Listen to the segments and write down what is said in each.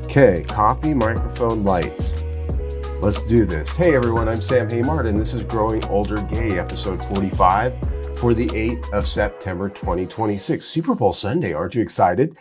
Okay, coffee, microphone, lights. Let's do this. Hey everyone, I'm Sam Haymart, and this is Growing Older Gay, episode 45 for the 8th of September 2026. Super Bowl Sunday, aren't you excited?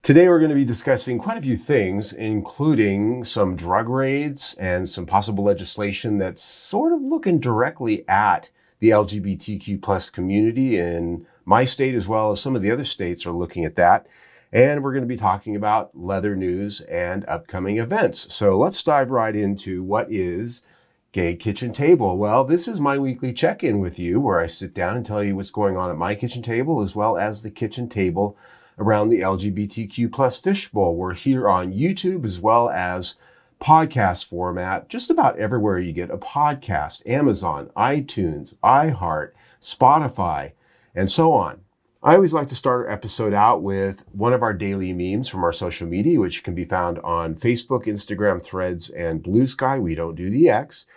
Today we're going to be discussing quite a few things, including some drug raids and some possible legislation that's sort of looking directly at the LGBTQ plus community in my state, as well as some of the other states are looking at that. And we're going to be talking about leather news and upcoming events. So let's dive right into what is Gay Kitchen Table. Well, this is my weekly check-in with you where I sit down and tell you what's going on at my kitchen table, as well as the kitchen table around the LGBTQ plus fishbowl. We're here on YouTube as well as podcast format, just about everywhere you get a podcast, Amazon, iTunes, iHeart, Spotify, and so on. I always like to start our episode out with one of our daily memes from our social media, which can be found on Facebook, Instagram, Threads, and Blue Sky. We don't do the X.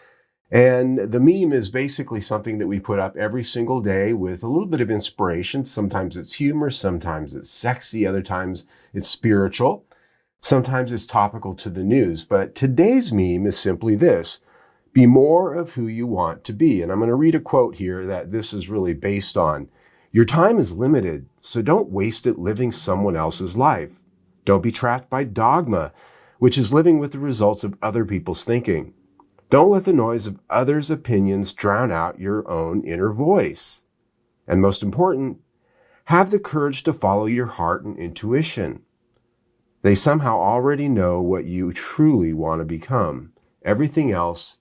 And the meme is basically something that we put up every single day with a little bit of inspiration. Sometimes it's humor, sometimes it's sexy, other times it's spiritual, sometimes it's topical to the news. But today's meme is simply this: be more of who you want to be. And I'm going to read a quote here that this is really based on. Your time is limited, so don't waste it living someone else's life. Don't be trapped by dogma, which is living with the results of other people's thinking. Don't let the noise of others' opinions drown out your own inner voice. And most important, have the courage to follow your heart and intuition. They somehow already know what you truly want to become. Everything else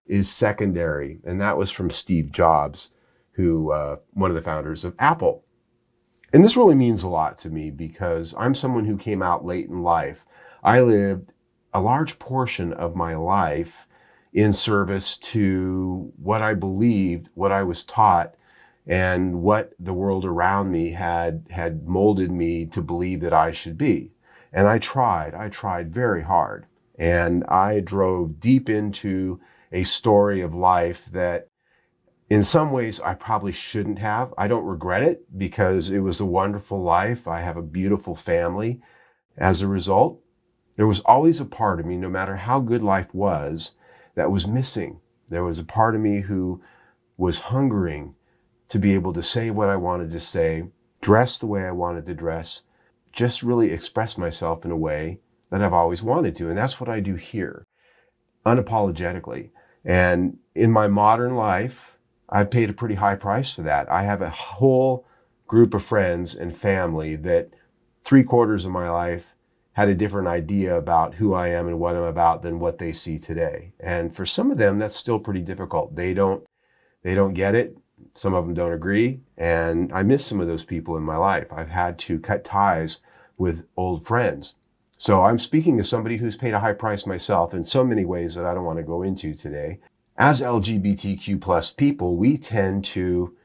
is secondary. And that was from Steve Jobs, who one of the founders of Apple. And this really means a lot to me because I'm someone who came out late in life. I lived a large portion of my life in service to what I believed, what I was taught, and what the world around me had molded me to believe that I should be. And I tried very hard. And I drove deep into a story of life that in some ways, I probably shouldn't have. I don't regret it because it was a wonderful life. I have a beautiful family. As a result, there was always a part of me, no matter how good life was, that was missing. There was a part of me who was hungering to be able to say what I wanted to say, dress the way I wanted to dress, just really express myself in a way that I've always wanted to. And that's what I do here, unapologetically. And in my modern life, I've paid a pretty high price for that. I have a whole group of friends and family that 3/4 of my life had a different idea about who I am and what I'm about than what they see today. And for some of them, that's still pretty difficult. They don't get it. Some of them don't agree. And I miss some of those people in my life. I've had to cut ties with old friends. So I'm speaking as somebody who's paid a high price myself in so many ways that I don't want to go into today. As LGBTQ plus people, we tend to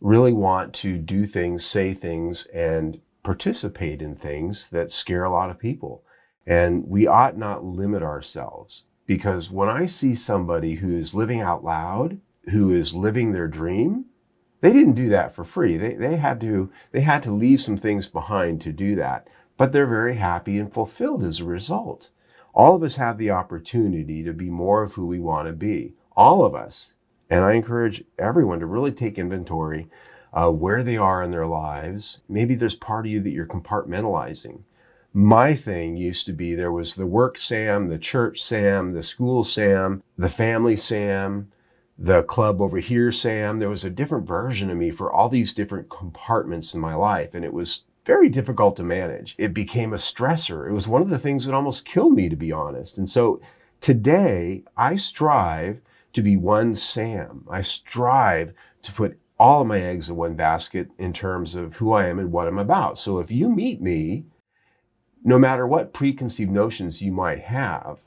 really want to do things, say things, and participate in things that scare a lot of people. And we ought not limit ourselves, because when I see somebody who is living out loud, who is living their dream, they didn't do that for free. They had to leave some things behind to do that, but they're very happy and fulfilled as a result. All of us have the opportunity to be more of who we want to be. All of us. And I encourage everyone to really take inventory where they are in their lives. Maybe there's part of you that you're compartmentalizing. My thing used to be there was the work Sam, the church Sam, the school Sam, the family Sam, the club over here Sam. There was a different version of me for all these different compartments in my life. And it was very difficult to manage. It became a stressor. It was one of the things that almost killed me, to be honest. And so today I strive to be one Sam. I strive to put all of my eggs in one basket in terms of who I am and what I'm about. So if you meet me, no matter what preconceived notions you might have,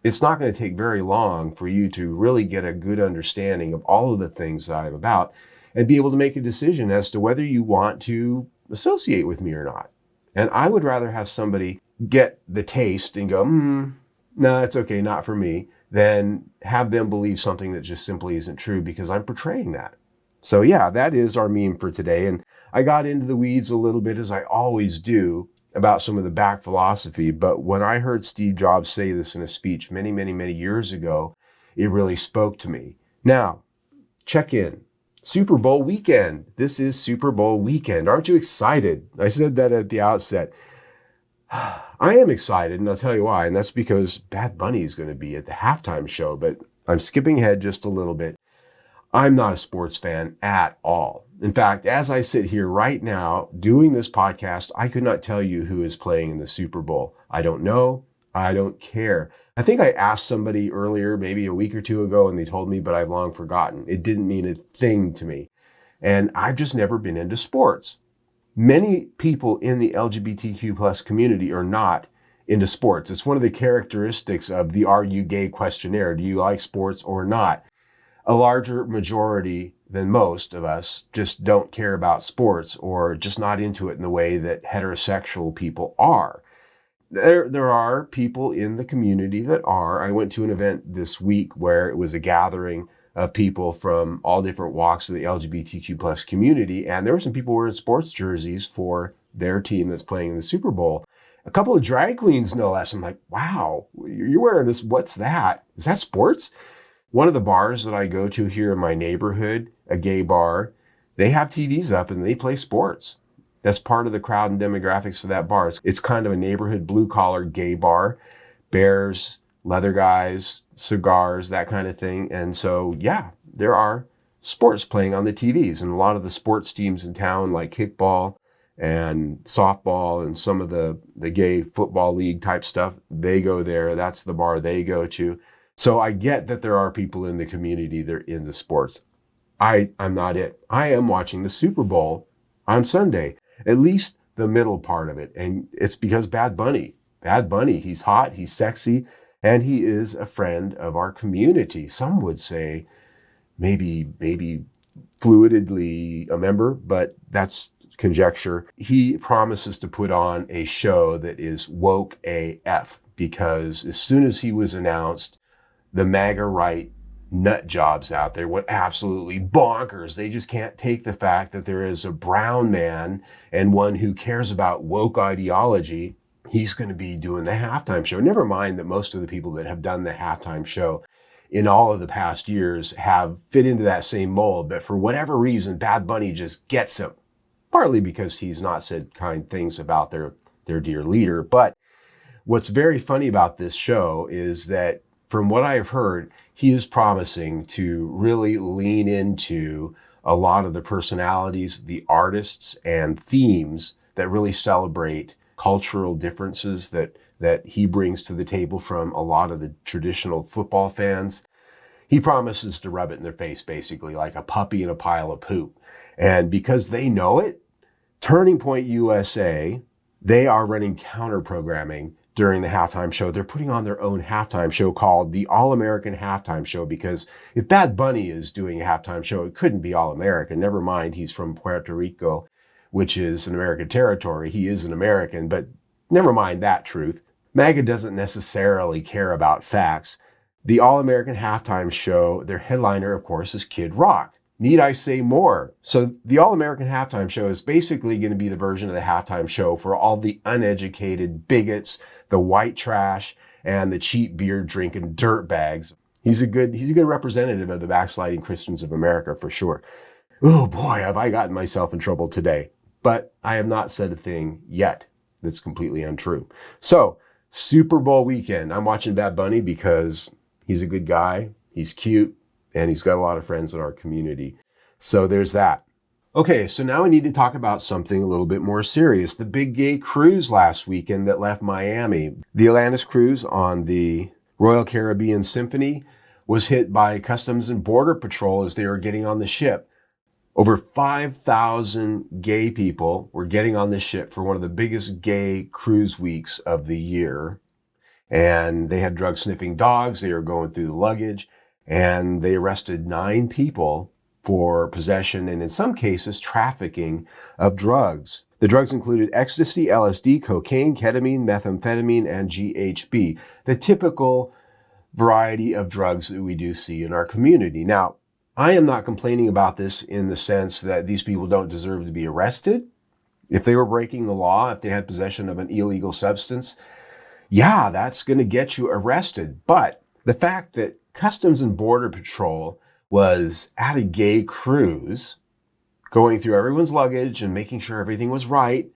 it's not going to take very long for you to really get a good understanding of all of the things that I'm about and be able to make a decision as to whether you want to associate with me or not. And I would rather have somebody get the taste and go, no, it's okay, not for me, than have them believe something that just simply isn't true because I'm portraying that. So yeah, that is our meme for today. And I got into the weeds a little bit, as I always do, about some of the back philosophy, but when I heard Steve Jobs say this in a speech many, many, many years ago, it really spoke to me. Now, check in. Super Bowl weekend. This is Super Bowl weekend. Aren't you excited? I said that at the outset. I am excited, and I'll tell you why. And that's because Bad Bunny is going to be at the halftime show, but I'm skipping ahead just a little bit. I'm not a sports fan at all. In fact, as I sit here right now doing this podcast, I could not tell you who is playing in the Super Bowl. I don't know. I don't care. I think I asked somebody earlier, maybe a week or two ago, and they told me, but I've long forgotten. It didn't mean a thing to me. And I've just never been into sports. Many people in the LGBTQ plus community are not into sports. It's one of the characteristics of the Are You Gay questionnaire. Do you like sports or not? A larger majority than most of us just don't care about sports or just not into it in the way that heterosexual people are. There are people in the community that are. I went to an event this week where it was a gathering of people from all different walks of the LGBTQ plus community, and there were some people wearing sports jerseys for their team that's playing in the Super Bowl. A couple of drag queens, no less. I'm like, wow, you're wearing this. What's that? Is that sports? One of the bars that I go to here in my neighborhood, a gay bar, they have TVs up and they play sports. That's part of the crowd and demographics of that bar. It's kind of a neighborhood blue-collar gay bar. Bears, leather guys, cigars, that kind of thing. And so, yeah, there are sports playing on the TVs. And a lot of the sports teams in town, like kickball and softball and some of the gay football league type stuff, they go there. That's the bar they go to. So I get that there are people in the community that are into sports. I'm not it. I am watching the Super Bowl on Sunday, at least the middle part of it. And it's because Bad Bunny, he's hot, he's sexy, and he is a friend of our community. Some would say maybe fluidly a member, but that's conjecture. He promises to put on a show that is woke AF, because as soon as he was announced, the MAGA right nut jobs out there went absolutely bonkers. They just can't take the fact that there is a brown man and one who cares about woke ideology. He's going to be doing the halftime show. Never mind that most of the people that have done the halftime show in all of the past years have fit into that same mold. But for whatever reason, Bad Bunny just gets him. Partly because he's not said kind things about their dear leader. But what's very funny about this show is that from what I have heard, he is promising to really lean into a lot of the personalities, the artists, and themes that really celebrate cultural differences that he brings to the table from a lot of the traditional football fans. He promises to rub it in their face, basically, like a puppy in a pile of poop. And because they know it, Turning Point USA, they are running counter programming during the halftime show. They're putting on their own halftime show called the All-American Halftime Show, because if Bad Bunny is doing a halftime show, it couldn't be All-American. Never mind, he's from Puerto Rico, which is an American territory. He is an American, but never mind that truth. MAGA doesn't necessarily care about facts. The All-American Halftime Show, their headliner, of course, is Kid Rock. Need I say more? So the All-American Halftime Show is basically going to be the version of the halftime show for all the uneducated bigots, the white trash, and the cheap beer drinking dirtbags. He's a good representative of the backsliding Christians of America for sure. Oh boy, have I gotten myself in trouble today. But I have not said a thing yet that's completely untrue. So, Super Bowl weekend. I'm watching Bad Bunny because he's a good guy, he's cute, and he's got a lot of friends in our community. So there's that. Okay, so now we need to talk about something a little bit more serious. The big gay cruise last weekend that left Miami. The Atlantis cruise on the Royal Caribbean Symphony was hit by Customs and Border Patrol as they were getting on the ship. Over 5,000 gay people were getting on this ship for one of the biggest gay cruise weeks of the year. And they had drug-sniffing dogs. They were going through the luggage. And they arrested 9 people for possession and, in some cases, trafficking of drugs. The drugs included ecstasy, LSD, cocaine, ketamine, methamphetamine, and GHB, the typical variety of drugs that we do see in our community. Now, I am not complaining about this in the sense that these people don't deserve to be arrested. If they were breaking the law, if they had possession of an illegal substance, yeah, that's going to get you arrested. But the fact that Customs and Border Patrol was at a gay cruise, going through everyone's luggage and making sure everything was right,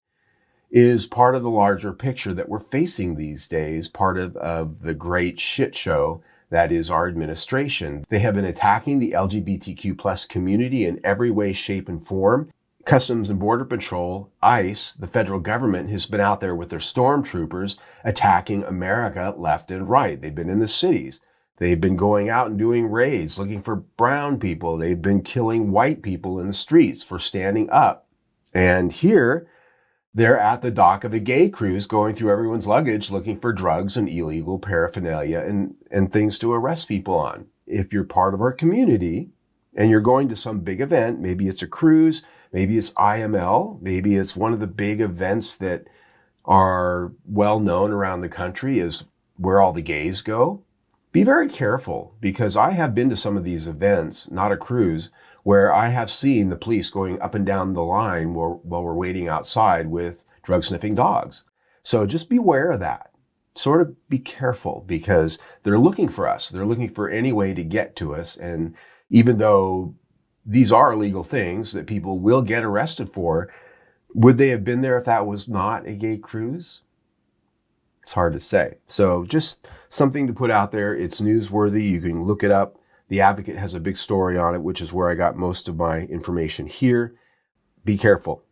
is part of the larger picture that we're facing these days, part of the great shit show that is our administration. They have been attacking the LGBTQ plus community in every way, shape, and form. Customs and Border Patrol, ICE, the federal government, has been out there with their stormtroopers attacking America left and right. They've been in the cities. They've been going out and doing raids, looking for brown people. They've been killing white people in the streets for standing up. And here, they're at the dock of a gay cruise going through everyone's luggage looking for drugs and illegal paraphernalia and things to arrest people on. If you're part of our community and you're going to some big event, maybe it's a cruise, maybe it's IML, maybe it's one of the big events that are well known around the country is where all the gays go, be very careful, because I have been to some of these events, not a cruise, where I have seen the police going up and down the line while we're waiting outside with drug-sniffing dogs. So just beware of that. Sort of be careful, because they're looking for us. They're looking for any way to get to us. And even though these are illegal things that people will get arrested for, would they have been there if that was not a gay cruise? It's hard to say. So just something to put out there. It's newsworthy. You can look it up. The Advocate has a big story on it, which is where I got most of my information here. Be careful.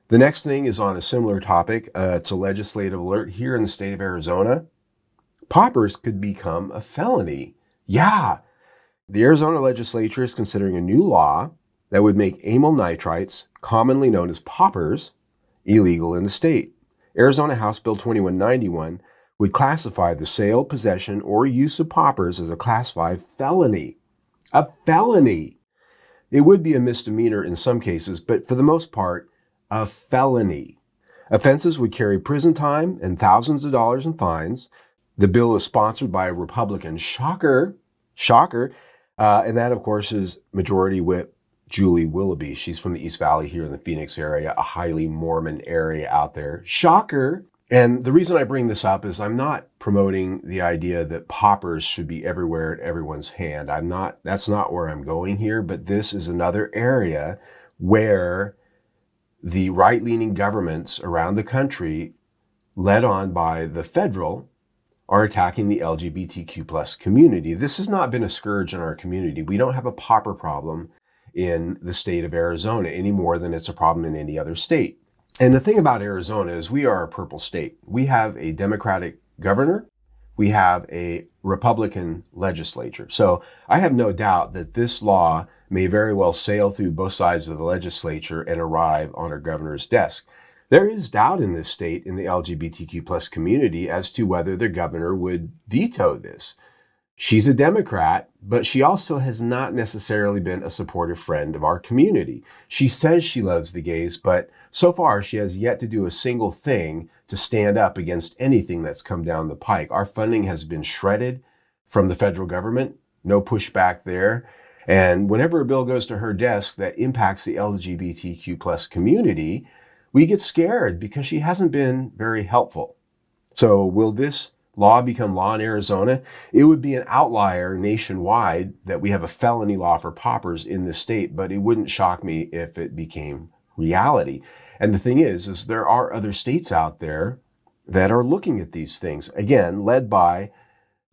The next thing is on a similar topic. It's a legislative alert here in the state of Arizona. Poppers could become a felony. Yeah. The Arizona legislature is considering a new law that would make amyl nitrites, commonly known as poppers, illegal in the state. Arizona House Bill 2191 would classify the sale, possession, or use of poppers as a Class 5 felony. A felony! It would be a misdemeanor in some cases, but for the most part, a felony. Offenses would carry prison time and thousands of dollars in fines. The bill is sponsored by a Republican. Shocker. And that, of course, is Majority Whip Julie Willoughby. She's from the East Valley here in the Phoenix area, a highly Mormon area out there. Shocker. And the reason I bring this up is I'm not promoting the idea that poppers should be everywhere at everyone's hand. That's not where I'm going here, but this is another area where the right-leaning governments around the country, led on by the federal, are attacking the LGBTQ plus community. This has not been a scourge in our community. We don't have a popper problem in the state of Arizona any more than it's a problem in any other state. And the thing about Arizona is we are a purple state. We have a Democratic governor. We have a Republican legislature. So I have no doubt that this law may very well sail through both sides of the legislature and arrive on our governor's desk. There is doubt in this state in the LGBTQ plus community as to whether the governor would veto this. She's a Democrat, but she also has not necessarily been a supportive friend of our community. She says she loves the gays, but so far she has yet to do a single thing to stand up against anything that's come down the pike. Our funding has been shredded from the federal government. No pushback there. And whenever a bill goes to her desk that impacts the LGBTQ plus community, we get scared because she hasn't been very helpful. So will this law become law in Arizona? It would be an outlier nationwide that we have a felony law for poppers in this state, but it wouldn't shock me if it became reality. And the thing is there are other states out there that are looking at these things, again, led by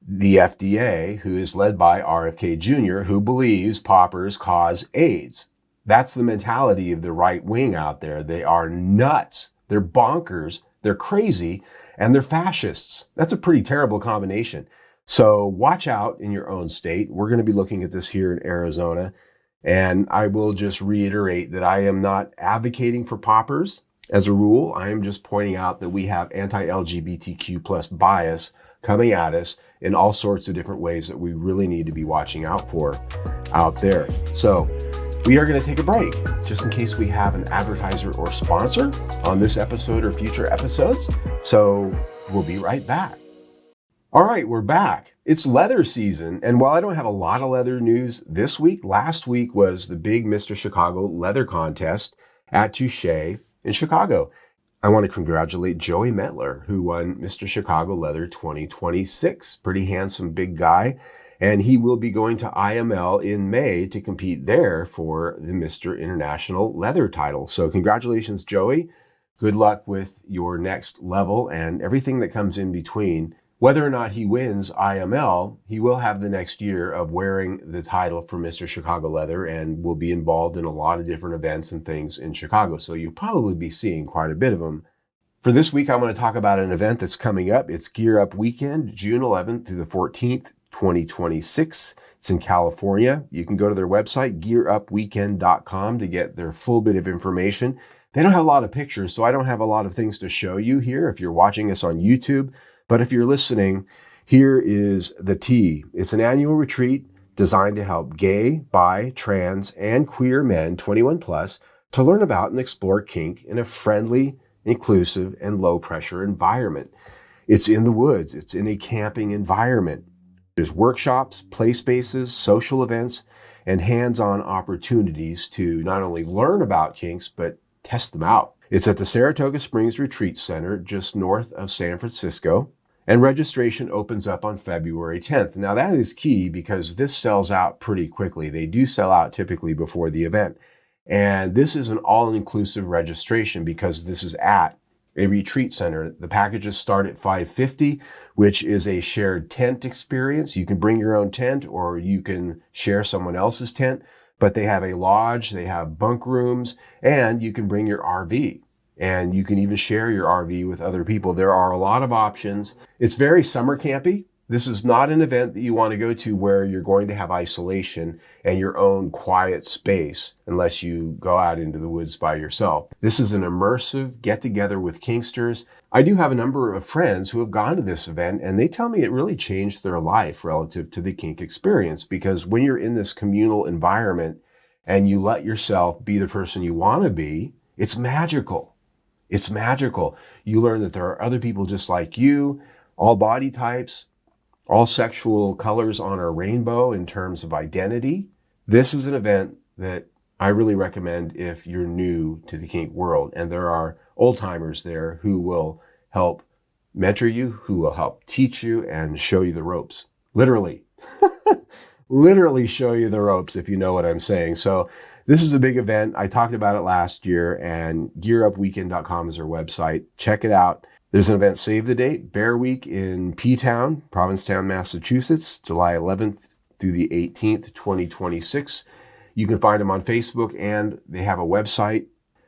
the FDA, who is led by RFK Jr., who believes poppers cause AIDS. That's the mentality of the right wing out there. They are nuts. They're bonkers. They're crazy. And they're fascists. That's a pretty terrible combination. So watch out in your own state. We're going to be looking at this here in Arizona. And I will just reiterate that I am not advocating for poppers as a rule. I am just pointing out that we have anti-LGBTQ plus bias coming at us in all sorts of different ways that we really need to be watching out for out there. So we are going to take a break just in case we have an advertiser or sponsor on this episode or future episodes. So we'll be right back. All right, we're back. It's leather season. And while I don't have a lot of leather news this week, last week was the big Mr. Chicago leather contest at Touche. in Chicago. I want to congratulate Joey Metler, who won Mr. Chicago Leather 2026. Pretty handsome big guy. And he will be going to IML in May to compete there for the Mr. International Leather title. So congratulations, Joey. Good luck with your next level and everything that comes in between. Whether or not he wins IML, he will have the next year of wearing the title for Mr. Chicago Leather and will be involved in a lot of different events and things in Chicago. So you'll probably be seeing quite a bit of him. For this week, I'm going to talk about an event that's coming up. It's Gear Up Weekend, June 11th through the 14th, 2026. It's in California. You can go to their website, gearupweekend.com, to get their full bit of information. They don't have a lot of pictures, so I don't have a lot of things to show you here if you're watching us on YouTube. But if you're listening, here is the tea. It's an annual retreat designed to help gay, bi, trans, and queer men 21 plus to learn about and explore kink in a friendly, inclusive, and low-pressure environment. It's in the woods. It's in a camping environment. There's workshops, play spaces, social events, and hands-on opportunities to not only learn about kinks, but test them out. It's at the Saratoga Springs Retreat Center, just north of San Francisco, and registration opens up on February 10th. Now that is key because this sells out pretty quickly. They do sell out typically before the event. And this is an all-inclusive registration because this is at a retreat center. The packages start at $550, which is a shared tent experience. You can bring your own tent or you can share someone else's tent, but they have a lodge, they have bunk rooms, and you can bring your RV. And you can even share your RV with other people. There are a lot of options. It's very summer campy. This is not an event that you want to go to where you're going to have isolation and your own quiet space unless you go out into the woods by yourself. This is an immersive get-together with kinksters. I do have a number of friends who have gone to this event and they tell me it really changed their life relative to the kink experience, because when you're in this communal environment and you let yourself be the person you want to be, it's magical. It's magical. You learn that there are other people just like you, all body types, all sexual colors on a rainbow in terms of identity. This is an event that I really recommend if you're new to the kink world. And there are old timers there who will help mentor you, who will help teach you and show you the ropes. Literally. Literally show you the ropes, if you know what I'm saying. So this is a big event. I talked about it last year, and gearupweekend.com is our website. Check it out. There's an event, save the date, Bear Week in P-Town, Provincetown, Massachusetts, July 11th through the 18th, 2026. You can find them on Facebook, and they have a website.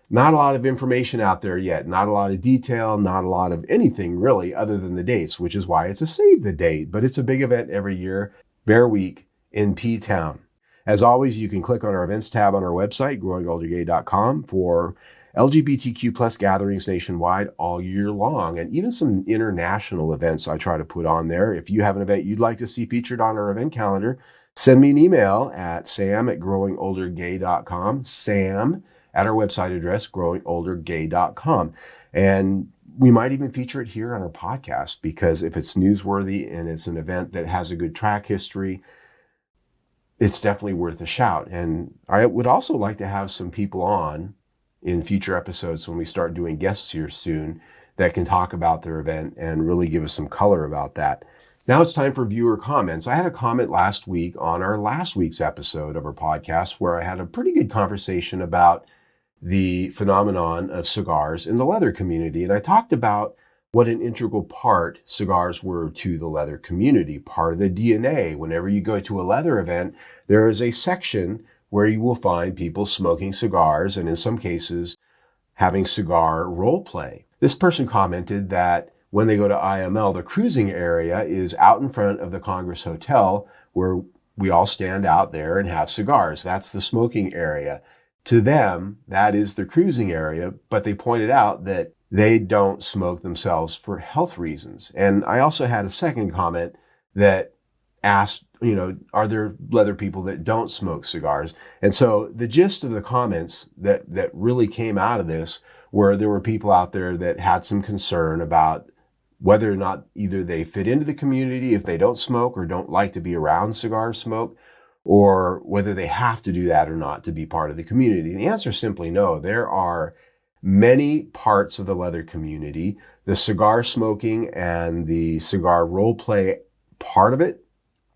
Not a lot of information out there yet, not a lot of detail, not a lot of anything really other than the dates, which is why it's a save the date. But it's a big event every year, Bear Week in P-Town. As always, you can click on our events tab on our website, growingoldergay.com, for LGBTQ plus gatherings nationwide all year long, and even some international events I try to put on there. If you have an event you'd like to see featured on our event calendar, send me an email at sam@growingoldergay.com, sam at our website address, growingoldergay.com. And we might even feature it here on our podcast, because if it's newsworthy and it's an event that has a good track history, it's definitely worth a shout. And I would also like to have some people on in future episodes when we start doing guests here soon that can talk about their event and really give us some color about that. Now it's time for viewer comments. I had a comment last week on our last week's episode of our podcast where I had a pretty good conversation about the phenomenon of cigars in the leather community. And I talked about what an integral part cigars were to the leather community, part of the DNA. Whenever you go to a leather event, there is a section where you will find people smoking cigars and in some cases having cigar role play. This person commented that when they go to IML, the cruising area is out in front of the Congress Hotel where we all stand out there and have cigars. That's the smoking area. To them, that is the cruising area, but they pointed out that they don't smoke themselves for health reasons. And I also had a second comment that asked, are there leather people that don't smoke cigars? And so the gist of the comments that really came out of this were there were people out there that had some concern about whether or not either they fit into the community if they don't smoke or don't like to be around cigar smoke, or whether they have to do that or not to be part of the community. And the answer is simply no. There are Many parts of the leather community, the cigar smoking and the cigar role play part of it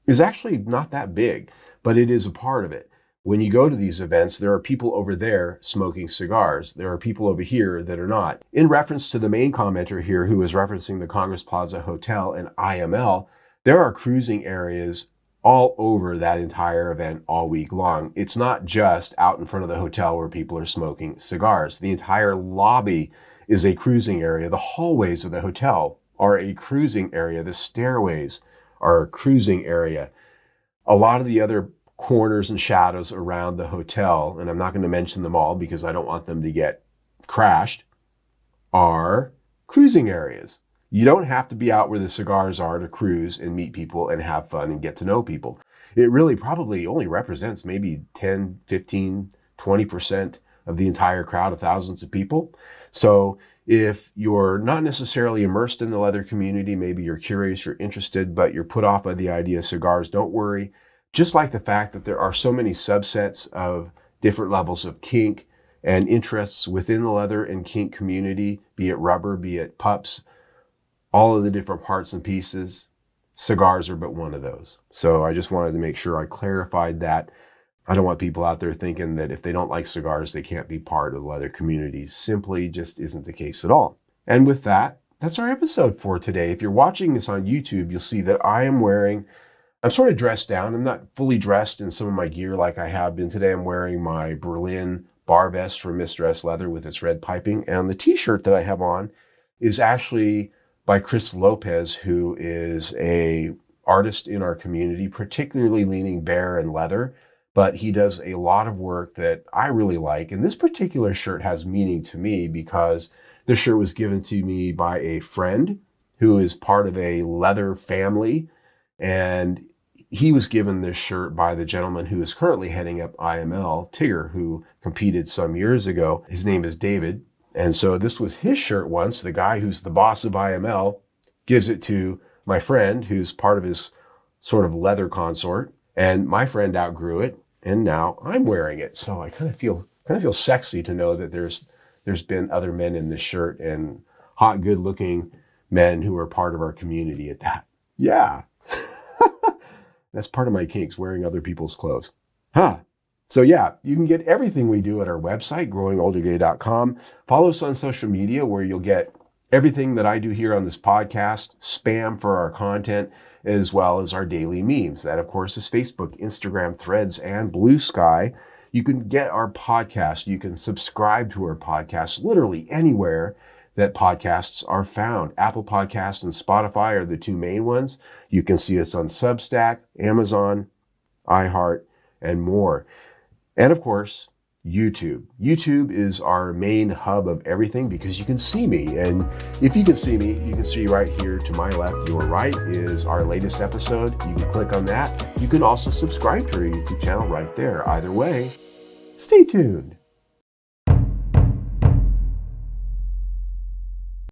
is actually not that big, but it is a part of it. When you go to these events, there are people over there smoking cigars. There are people over here that are not. In reference to the main commenter here who is referencing the Congress Plaza Hotel and IML, there are cruising areas all over that entire event all week long. It's not just out in front of the hotel where people are smoking cigars. The entire lobby is a cruising area. The hallways of the hotel are a cruising area. The stairways are a cruising area. A lot of the other corners and shadows around the hotel, and I'm not going to mention them all because I don't want them to get crashed, are cruising areas. You don't have to be out where the cigars are to cruise and meet people and have fun and get to know people. It really probably only represents maybe 10, 15, 20% of the entire crowd of thousands of people. So if you're not necessarily immersed in the leather community, maybe you're curious, you're interested, but you're put off by the idea of cigars, don't worry. Just like the fact that there are so many subsets of different levels of kink and interests within the leather and kink community, be it rubber, be it pups, all of the different parts and pieces, cigars are but one of those. So I just wanted to make sure I clarified that. I don't want people out there thinking that if they don't like cigars, they can't be part of the leather community. Simply just isn't the case at all. And with that, that's our episode for today. If you're watching this on YouTube, you'll see that I'm sort of dressed down. I'm not fully dressed in some of my gear like I have been today. I'm wearing my Berlin bar vest from Mistress Leather with its red piping. And the t-shirt that I have on is actually by Chris Lopez, who is a artist in our community, particularly leaning bear and leather, but he does a lot of work that I really like. And this particular shirt has meaning to me because this shirt was given to me by a friend who is part of a leather family. And he was given this shirt by the gentleman who is currently heading up IML, Tigger, who competed some years ago. His name is David. And so this was his shirt once. The guy who's the boss of IML gives it to my friend who's part of his sort of leather consort. And my friend outgrew it. And now I'm wearing it. So I kind of feel sexy to know that there's been other men in this shirt and hot, good looking men who are part of our community at that. Yeah. That's part of my kinks, wearing other people's clothes. So yeah, you can get everything we do at our website, growingoldergay.com. Follow us on social media where you'll get everything that I do here on this podcast, spam for our content, as well as our daily memes. That, of course, is Facebook, Instagram, Threads, and Blue Sky. You can get our podcast. You can subscribe to our podcast literally anywhere that podcasts are found. Apple Podcasts and Spotify are the two main ones. You can see us on Substack, Amazon, iHeart, and more. And of course, YouTube. YouTube is our main hub of everything because you can see me. And if you can see me, you can see right here to my left, your right is our latest episode. You can click on that. You can also subscribe to our YouTube channel right there. Either way, stay tuned.